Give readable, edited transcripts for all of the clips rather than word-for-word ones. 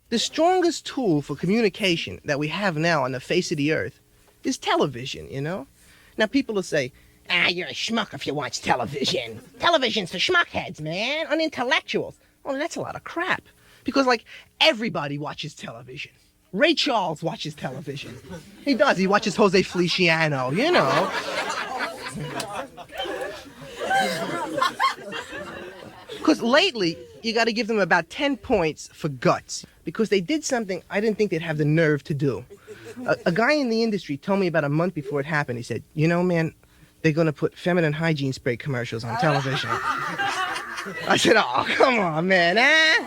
The strongest tool for communication that we have now on the face of the earth is television, you know? Now, people will say, you're a schmuck if you watch television. Television's for schmuckheads, man, on intellectuals. Well, that's a lot of crap. Because, like, everybody watches television. Ray Charles watches television. He does. He watches Jose Feliciano, you know. Because lately, you got to give them about 10 points for guts. Because they did something I didn't think they'd have the nerve to do. A guy in the industry told me about a month before it happened. He said, you know, man, they're going to put feminine hygiene spray commercials on television. I said, oh, come on, man, eh?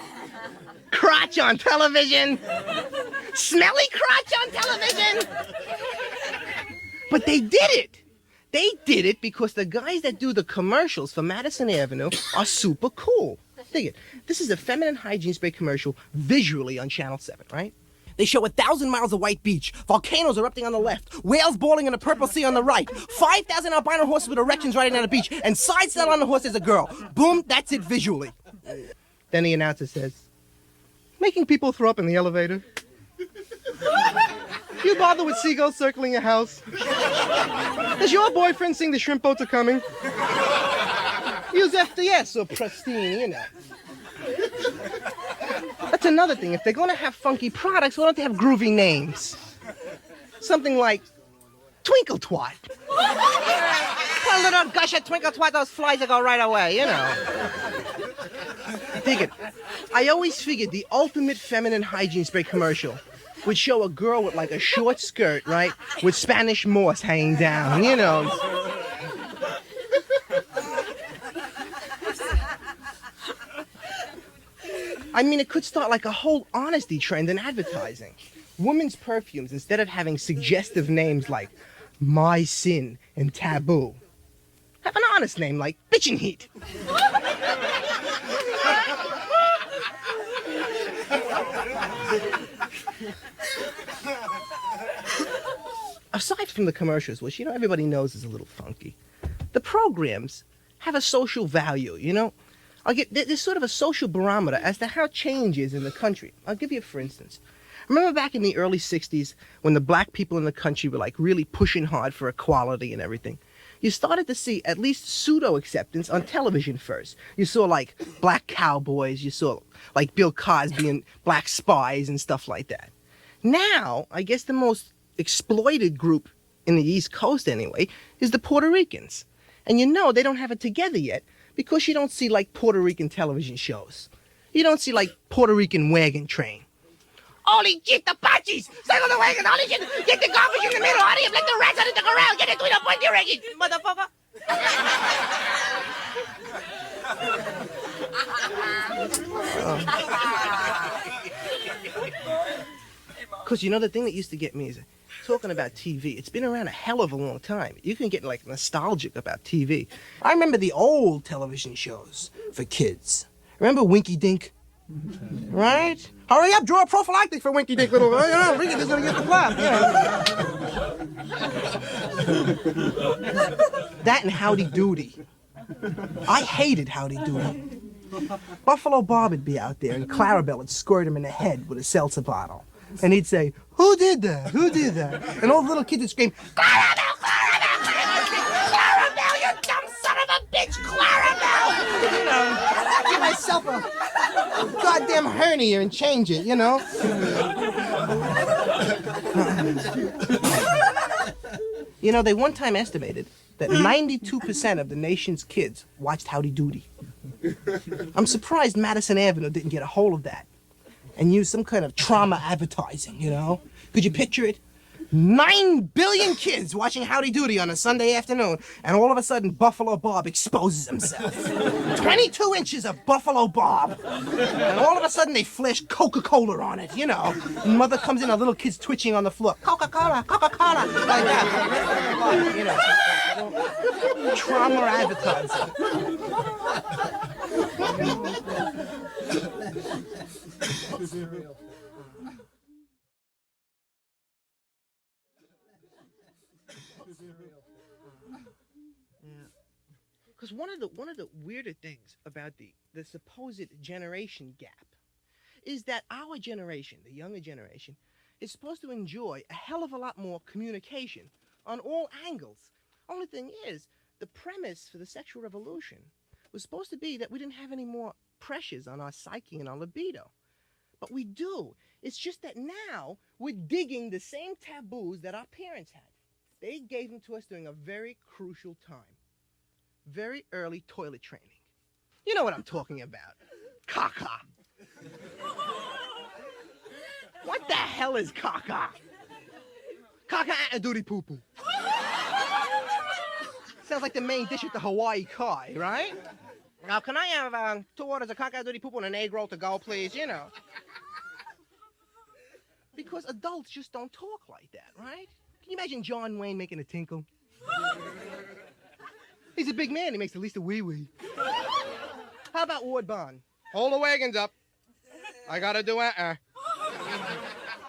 Crotch on television? Smelly crotch on television? But they did it. They did it because the guys that do the commercials for Madison Avenue are super cool. Dig it. This is a feminine hygiene spray commercial visually on Channel 7, right? They show 1,000 miles of white beach, volcanoes erupting on the left, whales bowling in the purple sea on the right, 5,000 albino horses with erections riding down the beach, and side saddle on the horse is a girl. Boom, that's it visually. Then the announcer says, making people throw up in the elevator. You bother with seagulls circling your house? Does your boyfriend sing the shrimp boats are coming? Use FDS or Pristine, you know. That's another thing. If they're going to have funky products, why don't they have groovy names? Something like Twinkle Twat. Put a little gush of Twinkle Twat, those flies will go right away, you know. Dig it. I always figured the ultimate feminine hygiene spray commercial would show a girl with like a short skirt, right, with Spanish moss hanging down, you know. I mean, it could start like a whole honesty trend in advertising. Women's perfumes, instead of having suggestive names like My Sin and Taboo, have an honest name like Bitchin' Heat. Aside from the commercials, which, you know, everybody knows is a little funky, the programs have a social value, you know? There's sort of a social barometer as to how change is in the country. I'll give you for instance. Remember back in the early 60s when the black people in the country were like really pushing hard for equality and everything? You started to see at least pseudo-acceptance on television first. You saw like black cowboys, you saw like Bill Cosby and black spies and stuff like that. Now, I guess the most exploited group in the East Coast anyway is the Puerto Ricans. And you know they don't have it together yet, because you don't see, like, Puerto Rican television shows. You don't see, like, Puerto Rican wagon train. Holy shit, the Apaches! Circle the wagon, holy shit! Get the garbage in the middle, hurry up, let the rats out of the corral! Get it to the point, you're ready, motherfucker! Because, you know, the thing that used to get me is talking about TV. It's been around a hell of a long time. You can get, like, nostalgic about TV. I remember the old television shows for kids. Remember Winky Dink? Right? Hurry up, draw a prophylactic for Winky Dink, little boy. You know, Winky Dink's gonna get the clap. That and Howdy Doody. I hated Howdy Doody. Buffalo Bob would be out there, and Clarabelle would squirt him in the head with a seltzer bottle. And he'd say, who did that? Who did that? And all the little kids would scream, Clarabelle, Clarabelle, Clarabelle, Clarabelle, you dumb son of a bitch, Clarabelle! You know, give myself a goddamn hernia and change it, you know? You know, they one time estimated that 92% of the nation's kids watched Howdy Doody. I'm surprised Madison Avenue didn't get a hold of that and use some kind of trauma advertising, you know? Could you picture it? 9 billion kids watching Howdy Doody on a Sunday afternoon, and all of a sudden Buffalo Bob exposes himself. 22 inches of Buffalo Bob. And all of a sudden they flash Coca-Cola on it, you know? And mother comes in, a little kid's twitching on the floor. Coca-Cola, Coca-Cola, like that. You know, trauma advertising. Because one of the weirder things about the supposed generation gap is that our generation, the younger generation, is supposed to enjoy a hell of a lot more communication on all angles. Only thing is, the premise for the sexual revolution was supposed to be that we didn't have any more pressures on our psyche and our libido. But we do. It's just that now we're digging the same taboos that our parents had. They gave them to us during a very crucial time. Very early toilet training. You know what I'm talking about. Ca-Ca. What the hell is Ca-Ca? Ca-Ca-Ah-Ah-Doody-Poo-Poo. Sounds like the main dish at the Hawaii Kai, right? Now, can I have 2 orders of Ca-Ca-Ah-Doody-Poo-Poo and an egg roll to go, please? You know. Because adults just don't talk like that, right? Can you imagine John Wayne making a tinkle? He's a big man. He makes at least a wee-wee. How about Ward Bond? Hold the wagons up. I gotta do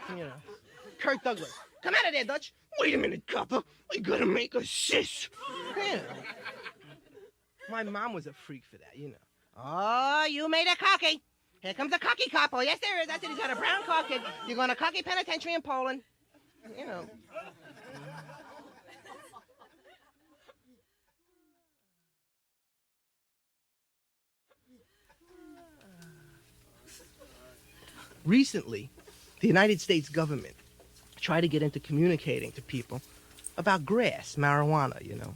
You know. Kirk Douglas. Come out of there, Dutch. Wait a minute, copper. I gotta make a sis. You know. My mom was a freak for that, you know. Oh, you made a cocky. Here comes a cocky cop. Oh, yes, there is. That's it. He's got a brown cock kid. You're going to cocky penitentiary in Poland. You know. Recently, the United States government tried to get into communicating to people about grass, marijuana, you know.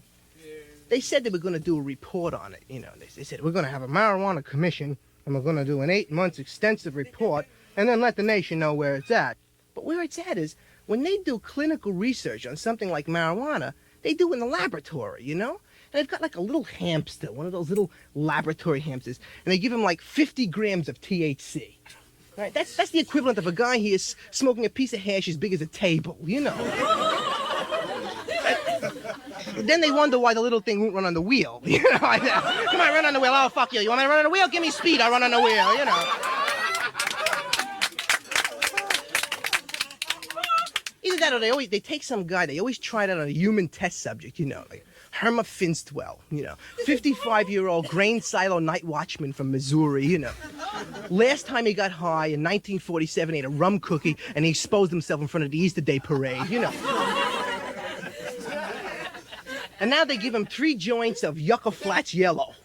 They said they were going to do a report on it, you know. They said, we're going to have a marijuana commission, and we're going to do an 8-month extensive report, and then let the nation know where it's at. But where it's at is, when they do clinical research on something like marijuana, they do it in the laboratory, you know? And they've got like a little hamster, one of those little laboratory hamsters, and they give him like 50 grams of THC. Right? That's the equivalent of a guy here smoking a piece of hash as big as a table, you know? Then they wonder why the little thing won't run on the wheel. You know, come on, run on the wheel. Oh, fuck you. You want me to run on the wheel? Give me speed. I'll run on the wheel, you know. Either that or they take some guy, they always try that on a human test subject, you know, like Herma Finstwell, you know, 55-year-old grain silo night watchman from Missouri, you know. Last time he got high in 1947, he ate a rum cookie and he exposed himself in front of the Easter Day parade, you know. And now they give him 3 joints of Yucca Flats Yellow,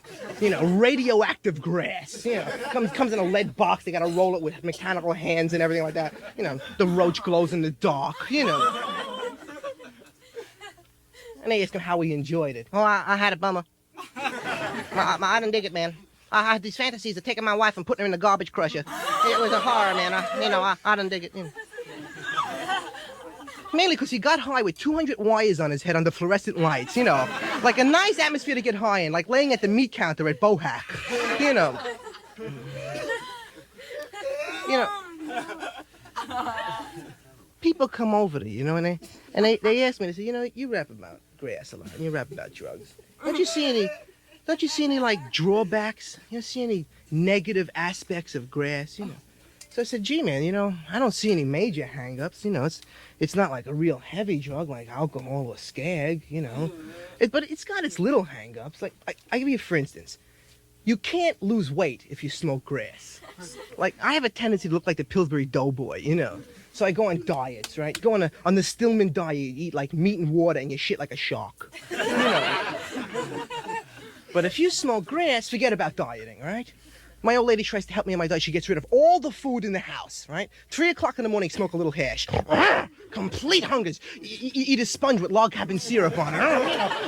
you know, radioactive grass. You know, comes in a lead box. They got to roll it with mechanical hands and everything like that. You know, the roach glows in the dark. You know. And they ask him how he enjoyed it. Oh, I had a bummer. I didn't dig it, man. I had these fantasies of taking my wife and putting her in the garbage crusher. It was a horror, man. I didn't dig it. You know. Mainly because he got high with 200 wires on his head under fluorescent lights, you know. Like a nice atmosphere to get high in, like laying at the meat counter at Bohack, you know. You know. People come over to you, you know, and they ask me, they say, you know, you rap about grass a lot, and you rap about drugs. Don't you see any like drawbacks? You don't see any negative aspects of grass, you know? So I said, gee, man, you know, I don't see any major hang-ups. You know, it's not like a real heavy drug like alcohol or skag, you know. But it's got its little hang-ups. Like, I give you, for instance, you can't lose weight if you smoke grass. Like, I have a tendency to look like the Pillsbury Doughboy, you know. So I go on diets, right? Go on the Stillman diet, you eat like meat and water and you shit like a shark. You know. But if you smoke grass, forget about dieting, right? My old lady tries to help me on my diet. She gets rid of all the food in the house, right? 3 o'clock in the morning, smoke a little hash. Complete hungers. Eat a sponge with log cabin syrup on it.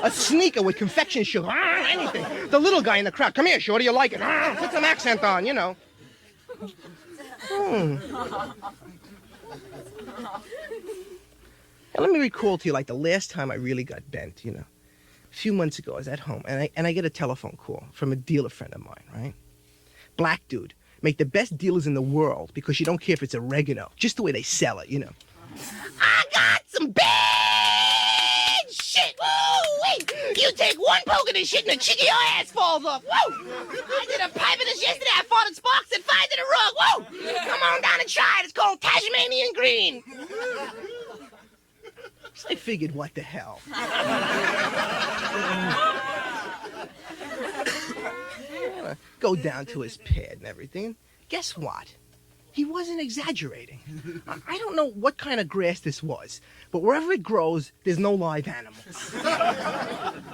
A sneaker with confection sugar. Anything. The little guy in the crowd. Come here, shorty, you like it. Put some accent on, you know. And let me recall to you, like, the last time I really got bent, you know. A few months ago, I was at home, and I get a telephone call from a dealer friend of mine, right? Black dude, make the best dealers in the world because you don't care if it's oregano, just the way they sell it, you know. I got some bad shit. Woo! Wait, you take one poke of this shit and the cheek of your ass falls off. Woo! I did a pipe of this yesterday. I farted sparks and fired to the rug. Woo! Come on down and try it. It's called Tasmanian green. So I figured, what the hell? Go down to his pad and everything. Guess what? he wasn't exaggerating. I don't know what kind of grass this was, but wherever it grows, there's no live animals.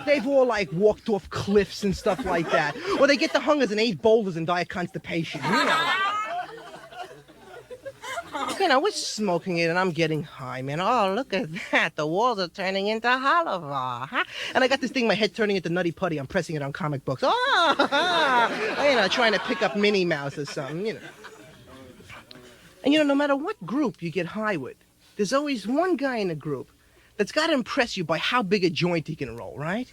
They've all like walked off cliffs and stuff like that. Or they get the hungers and ate boulders and die of constipation. We're smoking it and I'm getting high, man. Oh, look at that. The walls are turning into Halavar, huh? And I got this thing, my head turning into Nutty Putty. I'm pressing it on comic books. Oh, trying to pick up Minnie Mouse or something, And no matter what group you get high with, there's always one guy in the group that's got to impress you by how big a joint he can roll, right?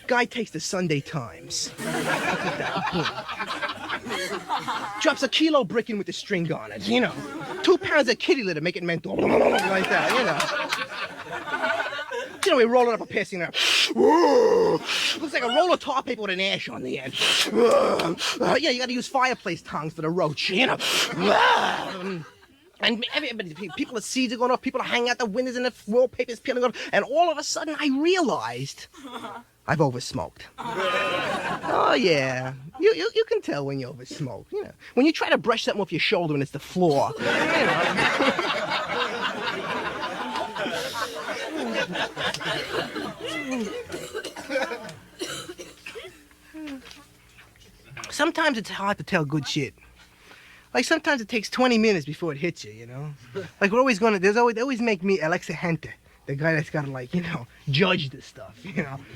Guy takes the Sunday Times. Look at that. Boom. Drops a kilo brick in with the string on it, 2 pounds of kitty litter, make it mental. Like that, we roll it up a passing there. Looks like a roll of tar paper with an ash on the end. You gotta use fireplace tongs for the roach, And everybody, people, the seeds are going off, people are hanging out the windows and the wallpaper's peeling off, and all of a sudden I realized I've oversmoked. Oh, yeah. You can tell when you oversmoke, When you try to brush something off your shoulder and it's the floor, Sometimes it's hard to tell good shit. Like, sometimes it takes 20 minutes before it hits you, Like, we're always they always make me El Exigente, the guy that's got to, judge this stuff,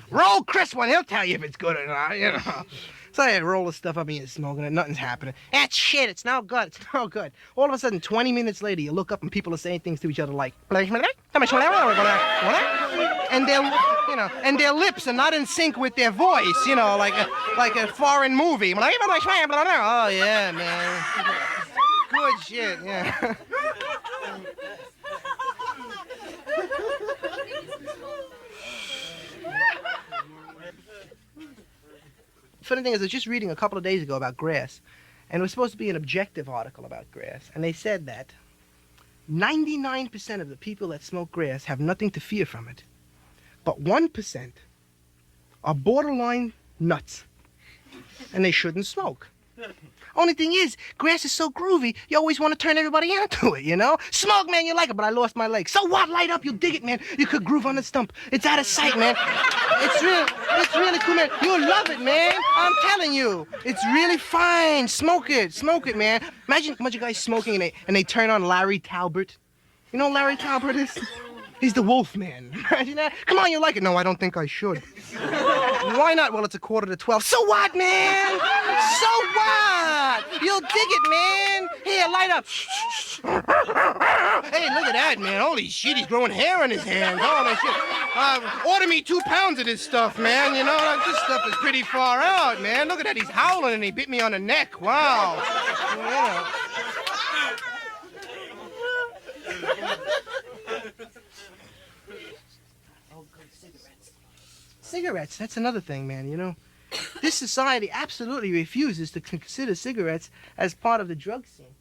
Roll Chris one, he'll tell you if it's good or not, So I roll the stuff up and you're smoking it, nothing's happening. That's shit, it's no good, it's no good. All of a sudden, 20 minutes later, you look up and people are saying things to each other like, and their lips are not in sync with their voice, like a foreign movie. Oh, yeah, man. Good shit, yeah. Funny thing is, I was just reading a couple of days ago about grass, and it was supposed to be an objective article about grass, and they said that 99% of the people that smoke grass have nothing to fear from it, but 1% are borderline nuts, and they shouldn't smoke. Only thing is, grass is so groovy, you always want to turn everybody onto it, Smoke, man, you like it, but I lost my leg. So what? Light up, you dig it, man. You could groove on the stump. It's out of sight, man. It's really cool, man. You'll love it, man. I'm telling you. It's really fine. Smoke it, man. Imagine a bunch of guys smoking and they turn on Larry Talbot. You know who Larry Talbot is? He's the wolf man. Imagine that. Come on, you like it? No, I don't think I should. Why not? Well, it's 11:45. So what, man? So what? You'll dig it, man. Here, light up. Hey, look at that, man. Holy shit, he's growing hair on his hands. Oh, that shit. Order me 2 pounds of this stuff, man. This stuff is pretty far out, man. Look at that. He's howling and he bit me on the neck. Wow. Cigarettes, that's another thing, man, This society absolutely refuses to consider cigarettes as part of the drug scene.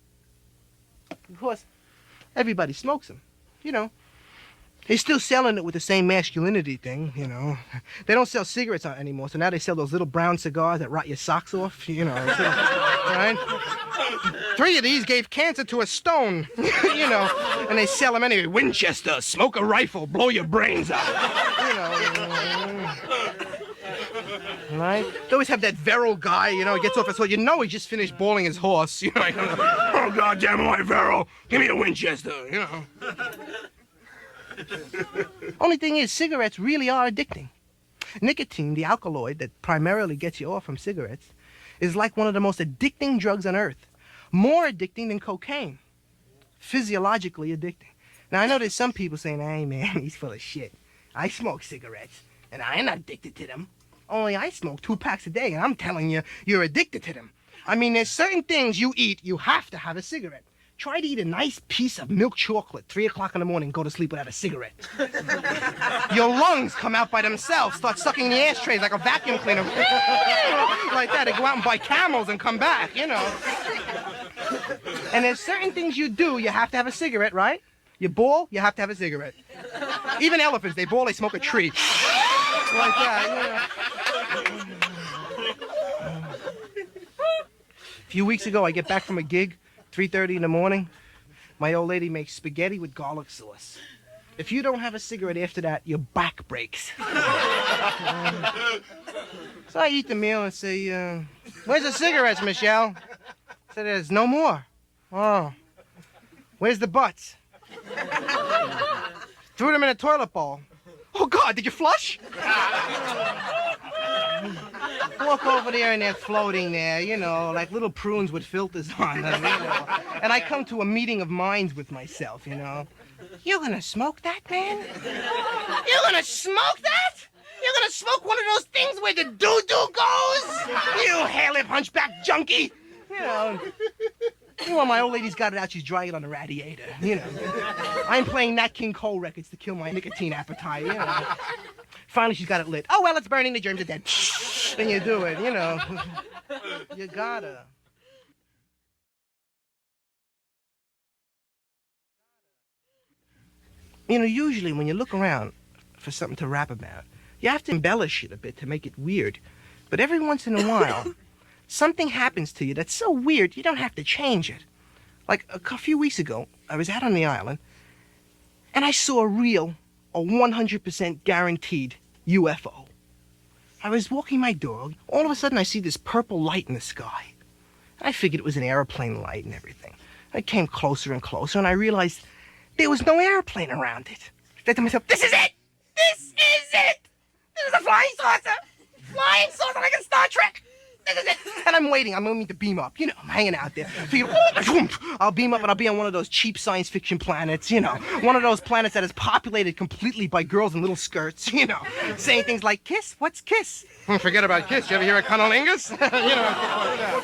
Of course, everybody smokes them, They're still selling it with the same masculinity thing, They don't sell cigarettes anymore, so now they sell those little brown cigars that rot your socks off, right? 3 of these gave cancer to a stone, and they sell them anyway. Winchester, smoke a rifle, blow your brains out, Right? They always have that virile guy, he gets off his horse. He just finished bawling his horse, Oh, goddamn my virile, give me a Winchester, Only thing is, cigarettes really are addicting. Nicotine, the alkaloid that primarily gets you off from cigarettes, is like one of the most addicting drugs on earth. More addicting than cocaine. Physiologically addicting. Now, I know there's some people saying, hey, man, he's full of shit. I smoke cigarettes, and I ain't addicted to them. Only I smoke 2 packs a day, and I'm telling you, you're addicted to them. I mean, there's certain things you eat, you have to have a cigarette. Try to eat a nice piece of milk chocolate, 3 o'clock in the morning, go to sleep without a cigarette. Your lungs come out by themselves, start sucking the ashtrays like a vacuum cleaner. Like that, they go out and buy Camels and come back, And there's certain things you do, you have to have a cigarette, right? You bawl, you have to have a cigarette. Even elephants, they bawl, they smoke a tree. Like that, A few weeks ago, I get back from a gig, 3:30 in the morning, my old lady makes spaghetti with garlic sauce. If you don't have a cigarette after that, your back breaks. So I eat the meal and say, where's the cigarettes, Michelle? I said, there's no more. Oh. Where's the butts? Threw them in a toilet bowl. Oh, God, did you flush? Walk over there and they're floating there, you know, like little prunes with filters on them, you know. And I come to a meeting of minds with myself, you know. You're gonna smoke that, man? You're gonna smoke that? You're gonna smoke one of those things where the doo-doo goes? You hair-lip hunchback junkie! You know, my old lady's got it out, she's drying it on the radiator, you know. I'm playing Nat King Cole records to kill my nicotine appetite, you know. Finally, she's got it lit. Oh, well, it's burning, the germs are dead. Then you do it, you know. You gotta. You know, usually when you look around for something to rap about, you have to embellish it a bit to make it weird. But every once in a while, something happens to you that's so weird, you don't have to change it. Like a few weeks ago, I was out on the island, and I saw a 100% guaranteed UFO. I was walking my dog. All of a sudden, I see this purple light in the sky. I figured it was an airplane light and everything. I came closer and closer, and I realized there was no airplane around it. I said to myself, this is it! This is it! This is a flying saucer! Flying saucer like in Star Trek! This is it! And I'm waiting. I'm going to beam up. You know, I'm hanging out there. Figure, I'll beam up and I'll be on one of those cheap science fiction planets, you know. One of those planets that is populated completely by girls in little skirts, you know. Saying things like, kiss? What's kiss? Forget about kiss. You ever hear of cunnilingus? You know.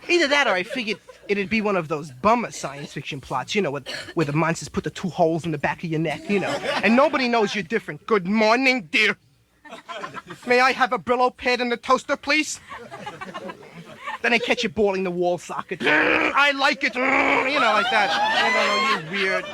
Either that or I figured it'd be one of those bummer science fiction plots, you know, where the monsters put the 2 holes in the back of your neck, you know. And nobody knows you're different. Good morning, dear. May I have a Brillo pad in the toaster, please? Then they catch you balling the wall socket. I like it. You know, like that. I don't know, you're weird.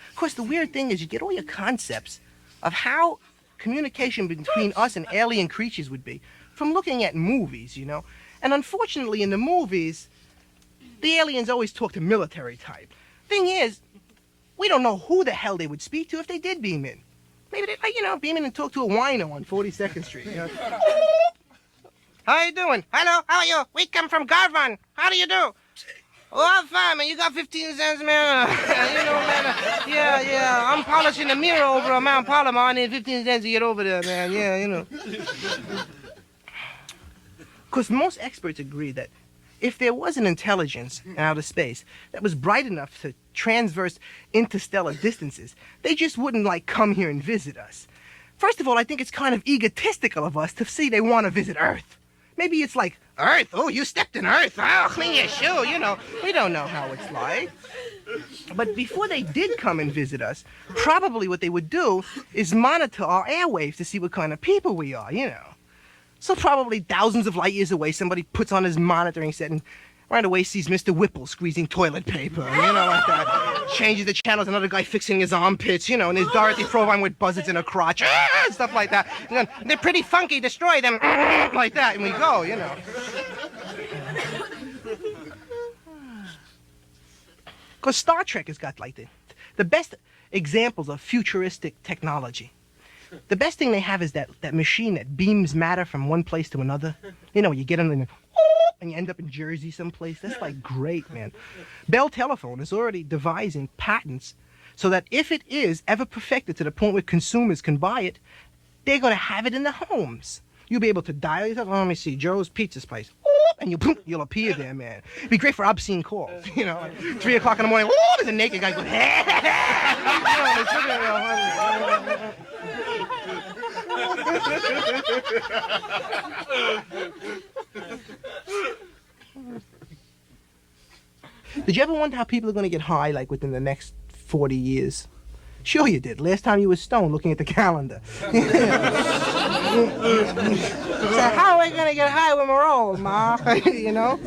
Of course, the weird thing is you get all your concepts of how communication between us and alien creatures would be from looking at movies, you know. And unfortunately, in the movies, the aliens always talk to military type. Thing is, we don't know who the hell they would speak to if they did beam in. Maybe they'd, you know, beam in and talk to a wino on 42nd Street. You know? How you doing? Hello, how are you? We come from Garvan. How do you do? Oh, I'm fine, man. You got 15 cents, man? You know, man. Yeah. I'm polishing the mirror over on Mount Palomar. I need 15 cents to get over there, man. Yeah, you know. Because most experts agree that if there was an intelligence in outer space that was bright enough to transverse interstellar distances, they just wouldn't, like, come here and visit us. First of all, I think it's kind of egotistical of us to say they want to visit Earth. Maybe it's like, Earth? Oh, you stepped in Earth. Oh, clean your shoe, you know. We don't know how it's like. But before they did come and visit us, probably what they would do is monitor our airwaves to see what kind of people we are, you know. So probably thousands of light years away, somebody puts on his monitoring set and right away sees Mr. Whipple squeezing toilet paper, you know, like that. Changes the channels, another guy fixing his armpits, you know, and there's Dorothy Provine with buzzards in her crotch, stuff like that. And then, they're pretty funky, destroy them, like that, and we go, you know. Because Star Trek has got, like, the best examples of futuristic technology. The best thing they have is that machine that beams matter from one place to another. You know, you get in and you end up in Jersey someplace. That's like great, man. Bell Telephone is already devising patents so that if it is ever perfected to the point where consumers can buy it, they're going to have it in their homes. You'll be able to dial yourself. Oh, let me see, Joe's Pizza Place. And you'll appear there, man. It'd be great for obscene calls. You know, like 3 o'clock in the morning. There's a naked guy going. Did you ever wonder how people are going to get high, like, within the next 40 years? Sure you did. Last time you were stoned looking at the calendar. So how are we going to get high when we're old, Ma? You know?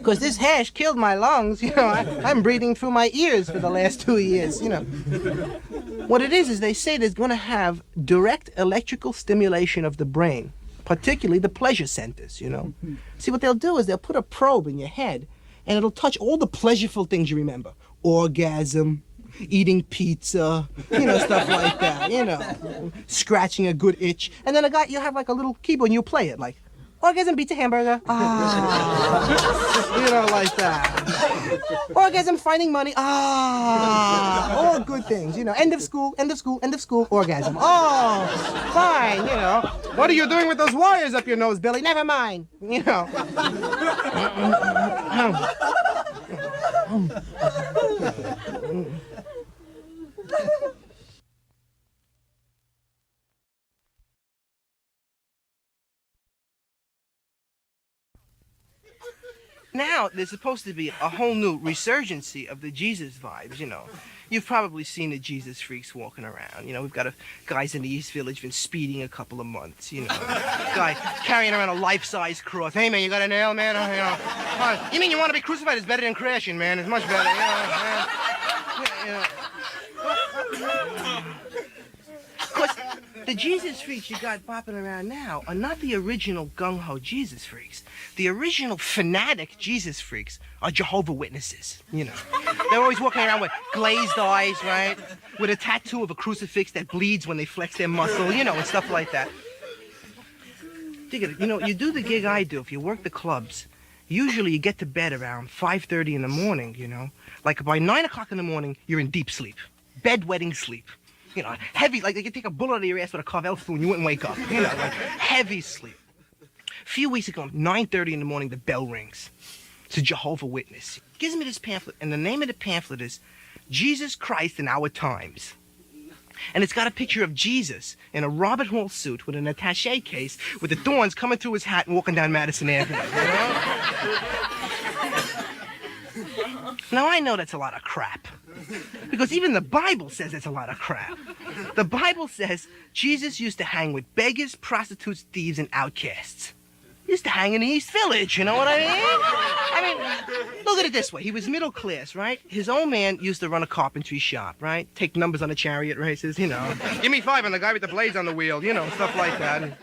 Because this hash killed my lungs. You know, I'm breathing through my ears for the last 2 years, you know. What it is they say there's going to have direct electrical stimulation of the brain, particularly the pleasure centers, you know. See, what they'll do is they'll put a probe in your head, and it'll touch all the pleasureful things you remember. Orgasm, eating pizza, you know, stuff like that, you know. Scratching a good itch. And then you'll have like a little keyboard and you'll play it, like, orgasm, pizza, hamburger. Ah. You know, like that. Orgasm, finding money. Ah. All good things, you know. End of school, end of school, end of school, orgasm. Oh, fine, you know. What are you doing with those wires up your nose, Billy? Never mind, you know. Now, there's supposed to be a whole new resurgency of the Jesus vibes, you know. You've probably seen the Jesus freaks walking around. You know, we've got guys in the East Village been speeding a couple of months, you know. Guy carrying around a life-size cross. Hey, man, you got a nail, man? You know. You mean you want to be crucified? It's better than crashing, man. It's much better, you know, man. Because the Jesus freaks you got bopping around now are not the original gung-ho Jesus freaks. The original fanatic Jesus freaks are Jehovah's Witnesses, you know. They're always walking around with glazed eyes, right? With a tattoo of a crucifix that bleeds when they flex their muscle, you know, and stuff like that. Dig it, you know, you do the gig I do, if you work the clubs, usually you get to bed around 5:30 in the morning, you know. Like by 9 o'clock in the morning, you're in deep sleep. Bedwetting sleep. You know, heavy, like you could take a bullet out of your ass with a Carvel spoon, you wouldn't wake up. You know, like heavy sleep. A few weeks ago, 9:30 in the morning, the bell rings. It's a Jehovah's Witness. Gives me this pamphlet, and the name of the pamphlet is Jesus Christ in Our Times. And it's got a picture of Jesus in a Robert Hall suit with an attaché case with the thorns coming through his hat and walking down Madison Avenue, you know? Now, I know that's a lot of crap. Because even the Bible says it's a lot of crap. The Bible says Jesus used to hang with beggars, prostitutes, thieves, and outcasts. He used to hang in the East Village, you know what I mean? Look at it this way. He was middle class, right? His old man used to run a carpentry shop, right? Take numbers on the chariot races, you know. Give me 5 on the guy with the blades on the wheel, you know, stuff like that.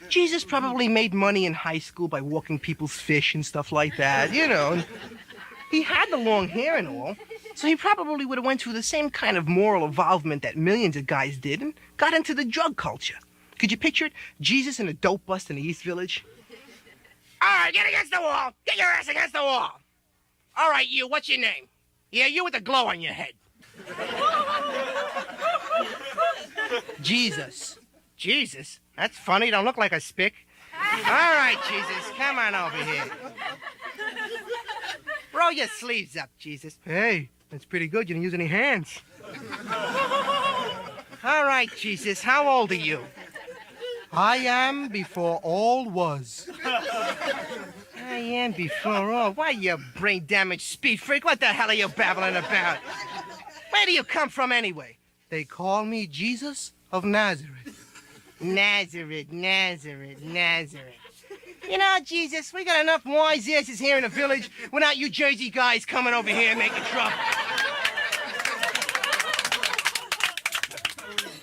Jesus probably made money in high school by walking people's fish and stuff like that, you know. He had the long hair and all. So he probably would have went through the same kind of moral involvement that millions of guys did and got into the drug culture. Could you picture it? Jesus in a dope bust in the East Village? All right, get against the wall. Get your ass against the wall. All right, you, what's your name? Yeah, you with the glow on your head. Jesus. Jesus? That's funny. Don't look like a spick. All right, Jesus, come on over here. Roll your sleeves up, Jesus. Hey, that's pretty good. You didn't use any hands. All right, Jesus, how old are you? I am before all was. I am before all. Why, you brain-damaged speed freak? What the hell are you babbling about? Where do you come from, anyway? They call me Jesus of Nazareth. Nazareth, Nazareth, Nazareth. You know, Jesus, we got enough wise asses here in the village without you Jersey guys coming over here and making trouble.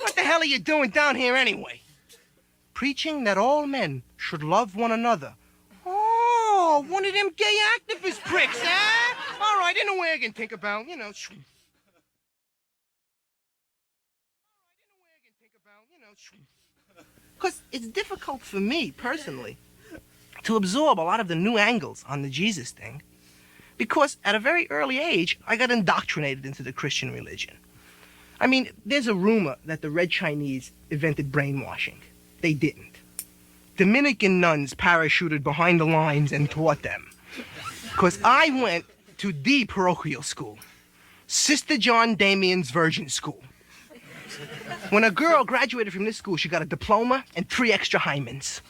What the hell are you doing down here anyway? Preaching that all men should love one another. Oh, one of them gay activist pricks, huh? All right, in a way I can think about, you know. Because it's difficult for me, personally, to absorb a lot of the new angles on the Jesus thing. Because at a very early age, I got indoctrinated into the Christian religion. I mean, there's a rumor that the Red Chinese invented brainwashing. They didn't. Dominican nuns parachuted behind the lines and taught them. Because I went to the parochial school, Sister John Damian's Virgin School. When a girl graduated from this school, she got a diploma and 3 extra hymens.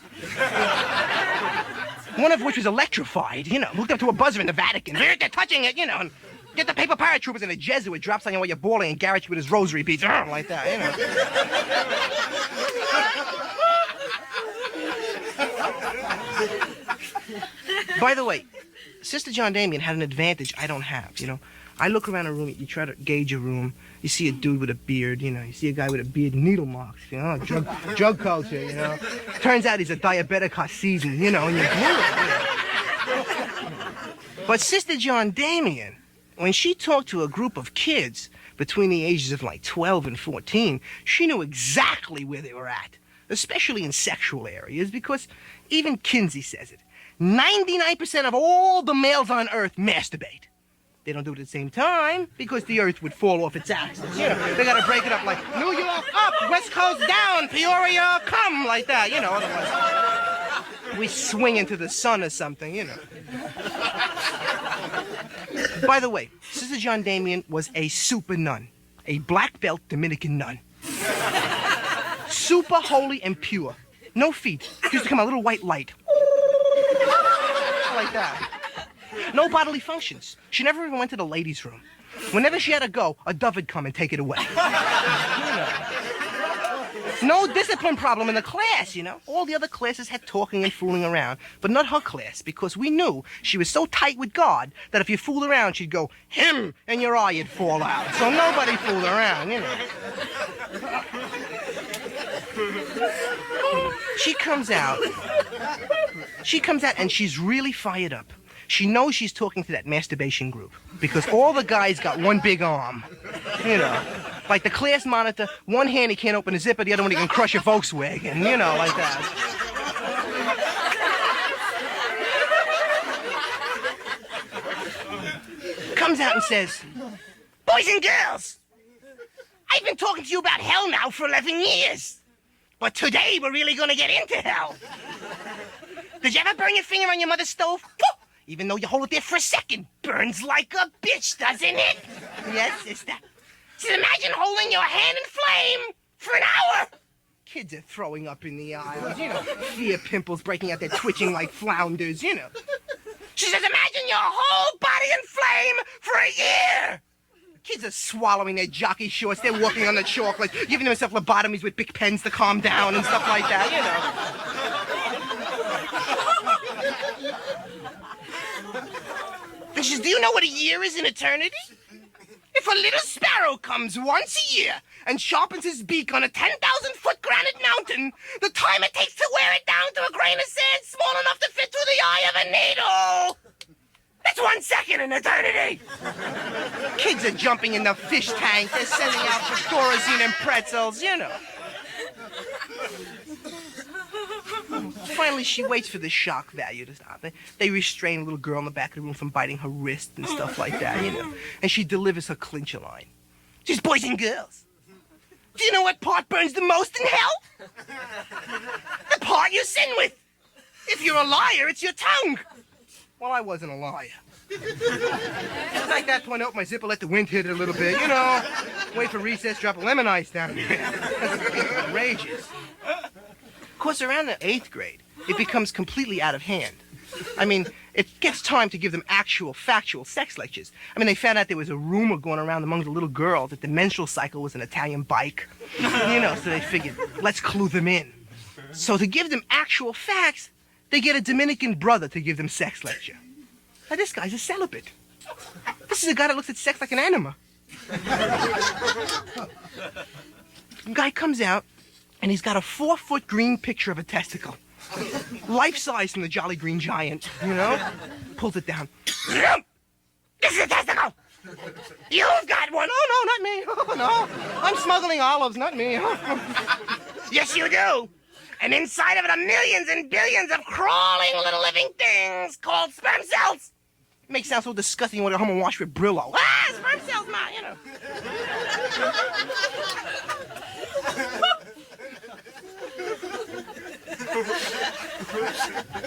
One of which was electrified, you know, hooked up to a buzzer in the Vatican. They're touching it, you know, and get the paper paratroopers and a Jesuit drops on you while you're bawling and garrots you with his rosary beads, like that, you know. By the way, Sister John Damian had an advantage I don't have, you know. I look around a room, you try to gauge a room, you see a dude with a beard, you know, you see a guy with a beard, needle marks, you know, drug culture, you know. Turns out he's a diabetic hot season, you know, and you're But Sister John Damian, when she talked to a group of kids between the ages of like 12 and 14, she knew exactly where they were at, especially in sexual areas, because even Kinsey says it. 99% of all the males on Earth masturbate. They don't do it at the same time because the Earth would fall off its axis. You know, they gotta break it up like New York up, West Coast down, Peoria come, like that. You know, otherwise we swing into the sun or something. You know. By the way, Sister John Damian was a super nun, a black belt Dominican nun, super holy and pure, no feet. She used to come a little white light, like that. No bodily functions. She never even went to the ladies' room. Whenever she had to go, a dove would come and take it away. You know. No discipline problem in the class, you know. All the other classes had talking and fooling around, but not her class, because we knew she was so tight with God that if you fooled around, she'd go, him, and your eye would fall out. So nobody fooled around, you know. She comes out and she's really fired up. She knows she's talking to that masturbation group because all the guys got one big arm, you know. Like the class monitor, one hand he can't open a zipper, the other one he can crush a Volkswagen, you know, like that. Comes out and says, boys and girls, I've been talking to you about hell now for 11 years. But today we're really gonna get into hell. Did you ever burn your finger on your mother's stove? Even though you hold it there for a second, burns like a bitch, doesn't it? Yes, sister. So imagine holding your hand in flame for an hour. Kids are throwing up in the aisles, you know. Fear pimples breaking out, they're twitching like flounders, you know. She says, imagine your whole body in flame for a year. Kids are swallowing their jockey shorts, they're walking on the chalk, like giving themselves lobotomies with big pens to calm down and stuff like that, you know. And she says, do you know what a year is in eternity? If a little sparrow comes once a year and sharpens his beak on a 10,000-foot granite mountain, the time it takes to wear it down to a grain of sand small enough to fit through the eye of a needle. That's 1 second in eternity. Kids are jumping in the fish tank. They're sending out Thorazine and pretzels, you know. Finally, she waits for the shock value to stop. They restrain a little girl in the back of the room from biting her wrist and stuff like that, you know. And she delivers her clincher line. She says, boys and girls, do you know what part burns the most in hell? The part you sin with. If you're a liar, it's your tongue. Well, I wasn't a liar. It's like that point, I open my zipper, let the wind hit it a little bit, you know. Wait for recess, drop a lemon ice down there. It rages. Of course, around the 8th grade, it becomes completely out of hand. I mean, it gets time to give them actual, factual sex lectures. I mean, they found out there was a rumor going around among the little girls that the menstrual cycle was an Italian bike. You know, so they figured, let's clue them in. So to give them actual facts, they get a Dominican brother to give them sex lecture. Now, this guy's a celibate. This is a guy that looks at sex like an anima. The guy comes out, and he's got a 4-foot green picture of a testicle. Life-size from the Jolly Green Giant, you know? Pulls it down. This is a testicle! You've got one! Oh, no, not me. Oh, no. I'm smuggling olives, not me. Yes, you do. And inside of it are millions and billions of crawling little living things called sperm cells. It makes it sound so disgusting when you want to go home and wash with Brillo. Ah, sperm cells, ma, you know.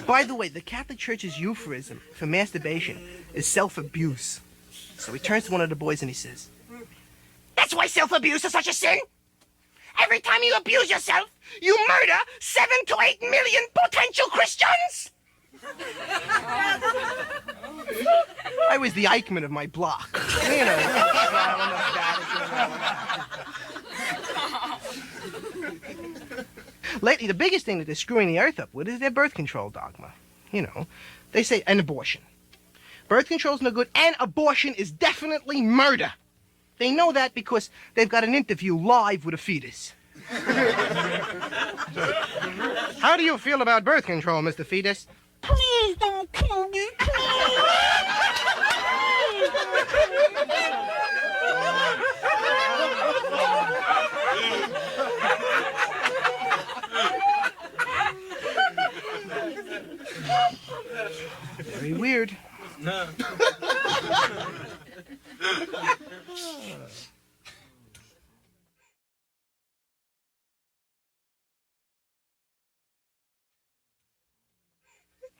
By the way, the Catholic Church's euphemism for masturbation is self-abuse. So he turns to one of the boys and he says, that's why self-abuse is such a sin. Every time you abuse yourself, you murder 7 to 8 million potential Christians. I was the Eichmann of my block. You know. Lately, the biggest thing that they're screwing the earth up with is their birth control dogma. You know, they say an abortion. Birth control's no good, and abortion is definitely murder. They know that because they've got an interview live with a fetus. How do you feel about birth control, Mr. Fetus? Please don't kill me, please. Very weird.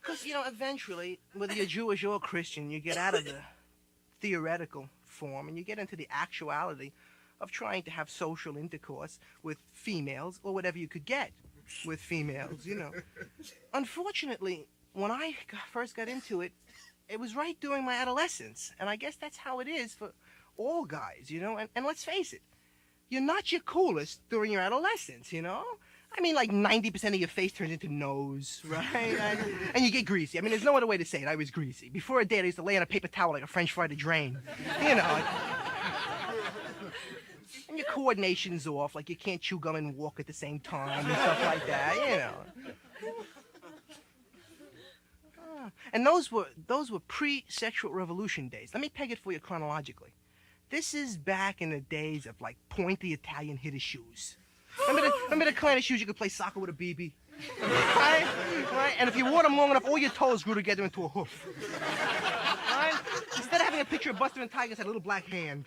Because, eventually, whether you're Jewish or Christian, you get out of the theoretical form and you get into the actuality of trying to have social intercourse with females or whatever you could get with females, Unfortunately, when I first got into it, it was right during my adolescence. And I guess that's how it is for all guys, And let's face it, you're not your coolest during your adolescence, I mean, like 90% of your face turns into nose, right? And you get greasy. I mean, there's no other way to say it. I was greasy. Before a date, I used to lay on a paper towel like a French fry to drain. And your coordination's off, like you can't chew gum and walk at the same time and stuff like that, And those were pre-sexual revolution days. Let me peg it for you chronologically. This is back in the days of, like, pointy Italian hitter shoes. Remember the kind of shoes you could play soccer with a BB? Right? And if you wore them long enough, all your toes grew together into a hoof. Right? Instead of having a picture of Buster and Tigers, had a little black hand,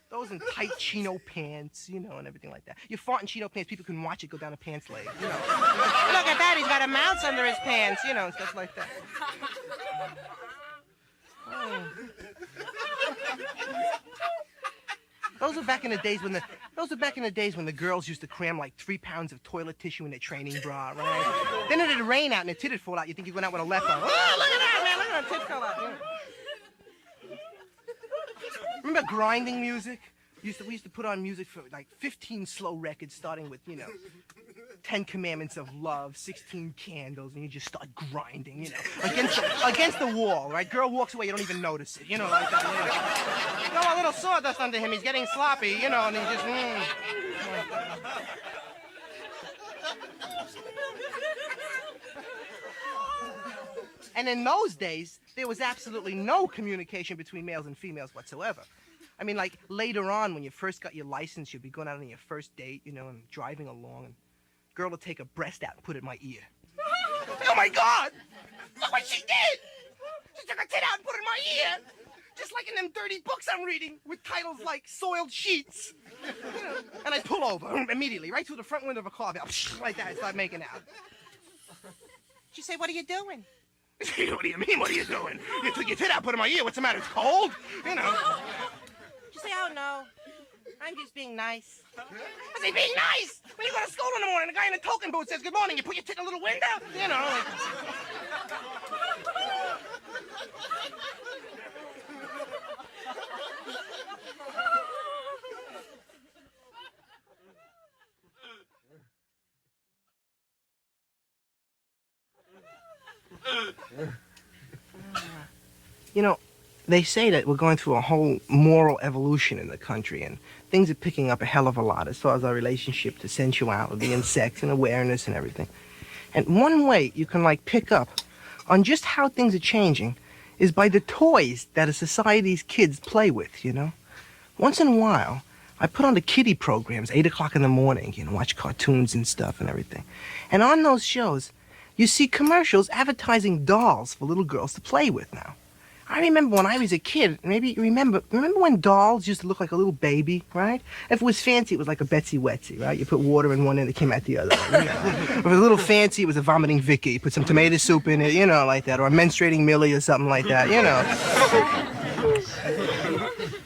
Those in tight chino pants, and everything like that. You fart in chino pants, people can watch it go down a pants leg, Look at that, he's got a mouse under his pants, and stuff like that. Oh. Those were back in the days when the girls used to cram like 3 pounds of toilet tissue in their training bra, right? Then it'd rain out and the tit'd fall out. You think you're going out with a leftover. Oh, look at that, man! Look at that tit fell out. Remember grinding music? We used to put on music for like 15 slow records, starting with 10 Commandments of Love, 16 Candles, and you just start grinding, against the wall, right? Girl walks away, you don't even notice it, like that. A little sawdust under him, he's getting sloppy, and he just. And in those days, there was absolutely no communication between males and females whatsoever. I mean, like, later on, when you first got your license, you'd be going out on your first date, and driving along, and girl would take a breast out and put it in my ear. Oh, my God! Look what she did! She took her tit out and put it in my ear! Just like in them dirty books I'm reading, with titles like Soiled Sheets. And I pull over immediately, right through the front window of a car, like that, and start making out. She say, "What are you doing?" What do you mean, what are you doing? You took your tit out, put it in my ear. What's the matter? It's cold? She say, "Oh, no. I'm just being nice." I say, "Being nice? When you go to school in the morning, the guy in the token booth says, 'Good morning,' you put your tit in a little window? They say that we're going through a whole moral evolution in the country, and things are picking up a hell of a lot as far as our relationship to sensuality and sex and awareness and everything. And one way you can, pick up on just how things are changing is by the toys that a society's kids play with, Once in a while, I put on the kiddie programs, 8 o'clock in the morning, watch cartoons and stuff and everything. And on those shows, you see commercials advertising dolls for little girls to play with now. I remember when I was a kid, maybe you remember when dolls used to look like a little baby, right? If it was fancy, it was like a Betsy Wetsy, right? You put water in one end, it came out the other. If it was a little fancy, it was a vomiting Vicky. You put some tomato soup in it, like that, or a menstruating Millie or something like that,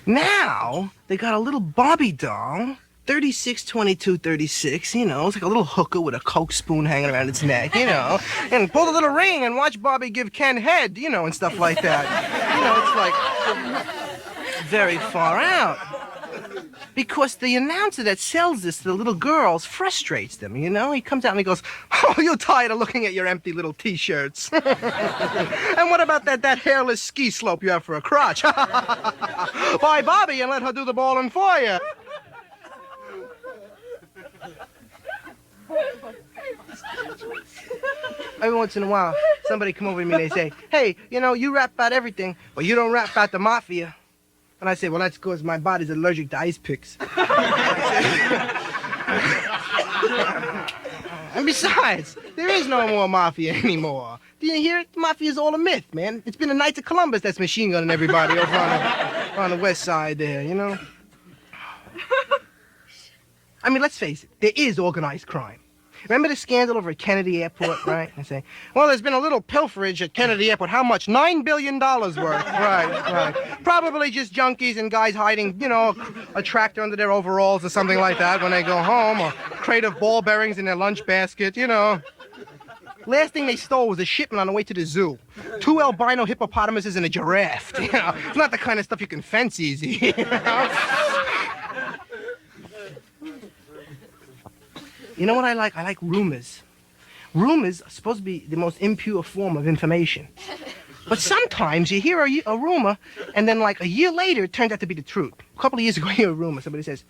Now, they got a little Barbie doll, 36, 22, 36, it's like a little hooker with a Coke spoon hanging around its neck, and pull the little ring and watch Barbie give Ken head, and stuff like that. It's like very far out. Because the announcer that sells this to the little girls frustrates them, you know? He comes out and he goes, "Oh, you're tired of looking at your empty little T-shirts. And what about that hairless ski slope you have for a crotch? Buy Bobby and let her do the balling for you." Every once in a while, somebody come over to me and they say, "Hey, you know, you rap about everything, but you don't rap about the mafia." And I say, "Well, that's because my body's allergic to ice picks." And besides, there is no more mafia anymore. Do you hear it? The mafia is all a myth, man. It's been the Knights of Columbus that's machine gunning everybody over on the west side there, you know? I mean, let's face it, there is organized crime. Remember the scandal over at Kennedy Airport, right? I say, "Well, there's been a little pilferage at Kennedy Airport. How much? $9 billion worth." Right. Probably just junkies and guys hiding, you know, a tractor under their overalls or something like that when they go home, or a crate of ball bearings in their lunch basket, you know. Last thing they stole was a shipment on the way to the zoo. 2 albino hippopotamuses and a giraffe. You know, it's not the kind of stuff you can fence easy, you know? You know what I like? I like rumors. Rumors are supposed to be the most impure form of information. But sometimes you hear a rumor, and then like a year later, it turns out to be the truth. A couple of years ago, I hear a rumor. Somebody says,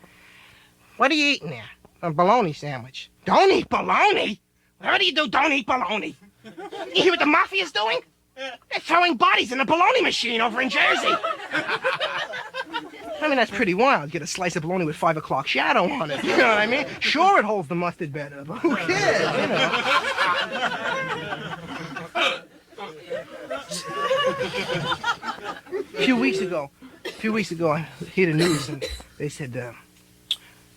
"What are you eating there?" "A bologna sandwich." "Don't eat bologna? Whatever you do, don't eat bologna." You hear what the mafia's doing? They're throwing bodies in a bologna machine over in Jersey. I mean, that's pretty wild. Get a slice of bologna with 5 o'clock shadow on it. You know what I mean? Sure, it holds the mustard better, but who cares, you know? A few weeks ago, I heard the news, and they said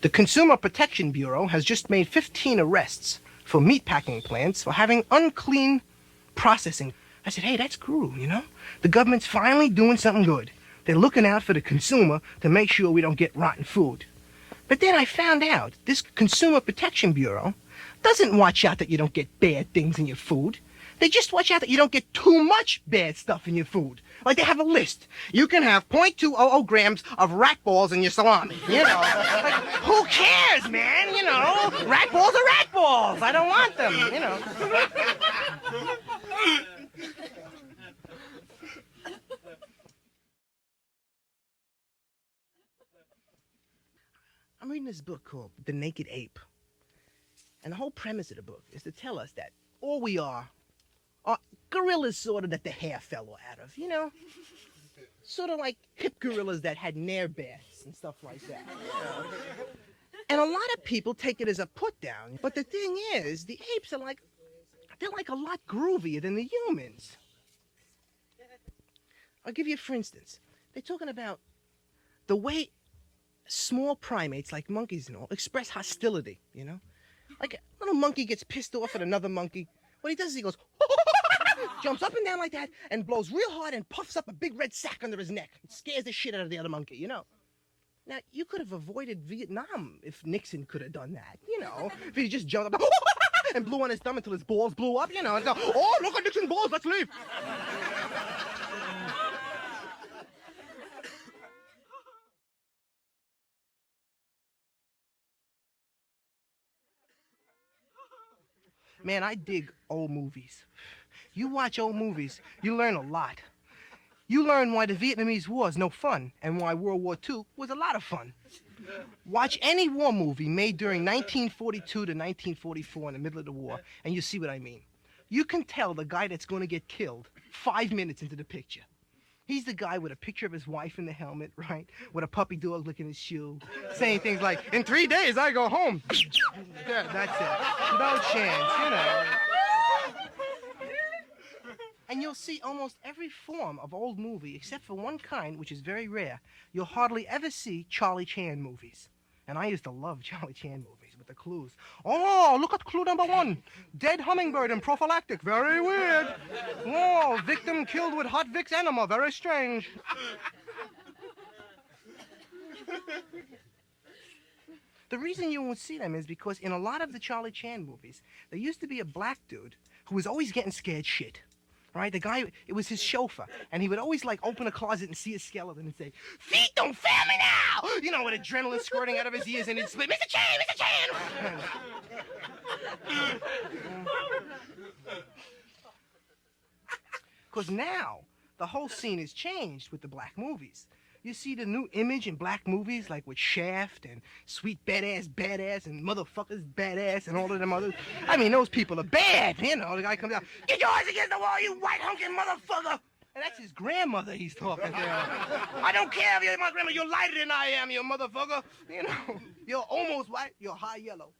the Consumer Protection Bureau has just made 15 arrests for meatpacking plants for having unclean processing. I said, "Hey, that's cool, you know? The government's finally doing something good. They're looking out for the consumer to make sure we don't get rotten food." But then I found out this Consumer Protection Bureau doesn't watch out that you don't get bad things in your food. They just watch out that you don't get too much bad stuff in your food. Like they have a list. You can have 0.200 grams of rat balls in your salami. You know, like, who cares, man? You know, rat balls are rat balls. I don't want them, you know. I'm reading this book called The Naked Ape. And the whole premise of the book is to tell us that all we are gorillas sort of that the hair fell out of, you know? Sort of like hip gorillas that had nair baths and stuff like that. And a lot of people take it as a put down. But the thing is, the apes are they're like a lot groovier than the humans. I'll give you, for instance, they're talking about the way small primates, like monkeys and all, express hostility, you know? Like a little monkey gets pissed off at another monkey. What he does is he goes, jumps up and down like that, and blows real hard and puffs up a big red sack under his neck. It scares the shit out of the other monkey, you know? Now, you could have avoided Vietnam if Nixon could have done that, you know? If he just jumped up and blew on his thumb until his balls blew up, you know? And go, "Oh, look at Nixon's balls, let's leave." Man, I dig old movies. You watch old movies, you learn a lot. You learn why the Vietnamese War is no fun and why World War II was a lot of fun. Watch any war movie made during 1942 to 1944 in the middle of the war, and you see what I mean. You can tell the guy that's going to get killed 5 minutes into the picture. He's the guy with a picture of his wife in the helmet, right? With a puppy dog licking his shoe, saying things like, "In 3 days, I go home." Yeah, that's it. No chance, you know. And you'll see almost every form of old movie, except for one kind, which is very rare. You'll hardly ever see Charlie Chan movies. And I used to love Charlie Chan movies with the clues. "Oh, look at clue number 1. Dead hummingbird and prophylactic. Very weird. Oh, victim killed with hot Vicks enema. Very strange." The reason you won't see them is because in a lot of the Charlie Chan movies, there used to be a black dude who was always getting scared shit. Right? The guy, it was his chauffeur, and he would always like open a closet and see a skeleton and say, "Feet don't fail me now!" You know, with adrenaline squirting out of his ears, and he'd spit, "Mr. Chan, Mr. Chan!" Because now the whole scene has changed with the black movies. You see the new image in black movies, like with Shaft and Sweet Badass and Motherfuckers Badass and all of them others. I mean, those people are bad, you know. The guy comes out, "Get your eyes against the wall, you white honking motherfucker!" And that's his grandmother he's talking to. "I don't care if you're my grandma, you're lighter than I am, you motherfucker. You know, you're almost white, you're high yellow."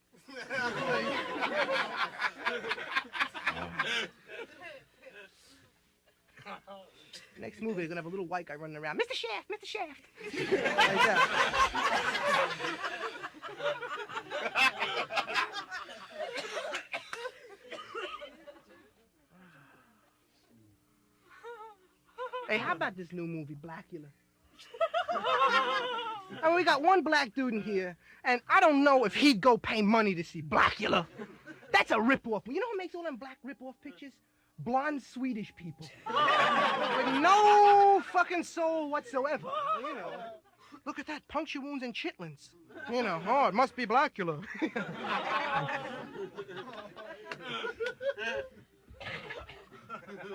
Next movie, they're gonna have a little white guy running around. "Mr. Shaft, Mr. Shaft." Like that. Hey, how about this new movie, Blacula? I mean, we got one black dude in here, and I don't know if he'd go pay money to see Blacula. That's a ripoff. You know who makes all them black ripoff pictures? Blonde Swedish people. With no fucking soul whatsoever. You know. Look at that, puncture wounds and chitlins. You know, oh, it must be Blacula.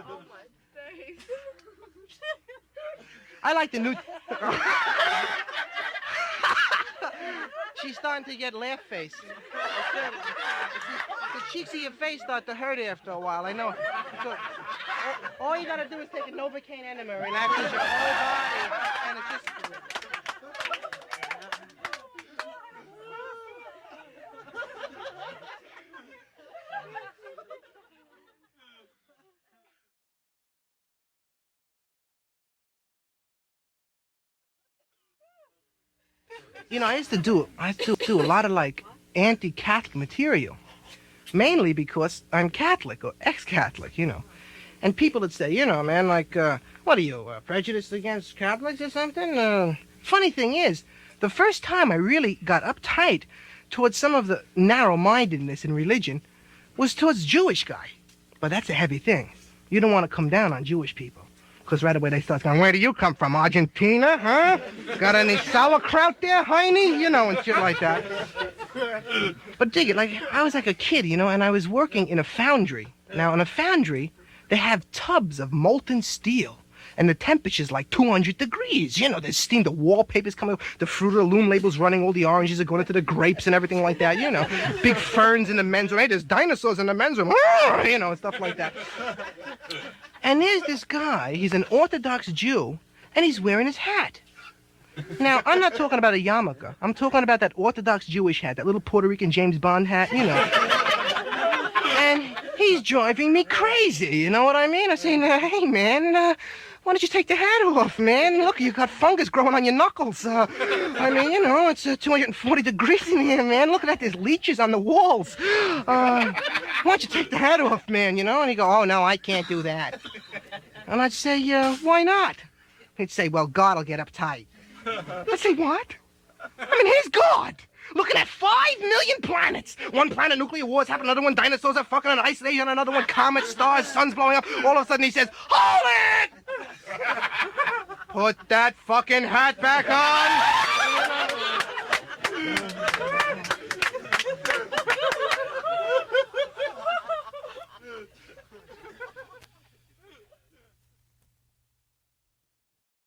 Oh my days. I like the new... She's starting to get laugh face. The cheeks of your face start to hurt after a while, I know. So, all you gotta do is take a Novocaine enema, relaxes your whole body, and it's just... You know, I used to do a lot of like anti-Catholic material, mainly because I'm Catholic or ex-Catholic, you know. And people would say, you know, man, like, what are you, prejudiced against Catholics or something? Funny thing is, the first time I really got uptight towards some of the narrow-mindedness in religion was towards Jewish guy. But that's a heavy thing. You don't want to come down on Jewish people. Because right away they start going, "Where do you come from, Argentina, huh? Got any sauerkraut there, Heine?" You know, and shit like that. But dig it, like, I was like a kid, you know, and I was working in a foundry. Now, in a foundry, they have tubs of molten steel. And the temperature's like 200 degrees. You know, there's steam, the wallpaper's coming, the Fruit of the Loom label's running, all the oranges are going into the grapes and everything like that, you know. Big ferns in the men's room. Hey, there's dinosaurs in the men's room. You know, and stuff like that. And there's this guy, he's an Orthodox Jew, and he's wearing his hat. Now, I'm not talking about a yarmulke. I'm talking about that Orthodox Jewish hat, that little Puerto Rican James Bond hat, you know. And he's driving me crazy, you know what I mean? I say, "Hey, man, why don't you take the hat off, man? Look, you got fungus growing on your knuckles. I mean, you know, it's 240 degrees in here, man. Look at that, there's leeches on the walls. Why don't you take the hat off, man, you know?" And he'd go, "Oh, no, I can't do that." And I'd say, "Why not?" He'd say, "Well, God will get uptight." I'd say, "What?" I mean, here's God, looking at 5 million planets. One planet, nuclear wars happen, another one, dinosaurs are fucking an ice age, and another one, comets, stars, suns blowing up. All of a sudden he says, "Hold it! Put that fucking hat back on!"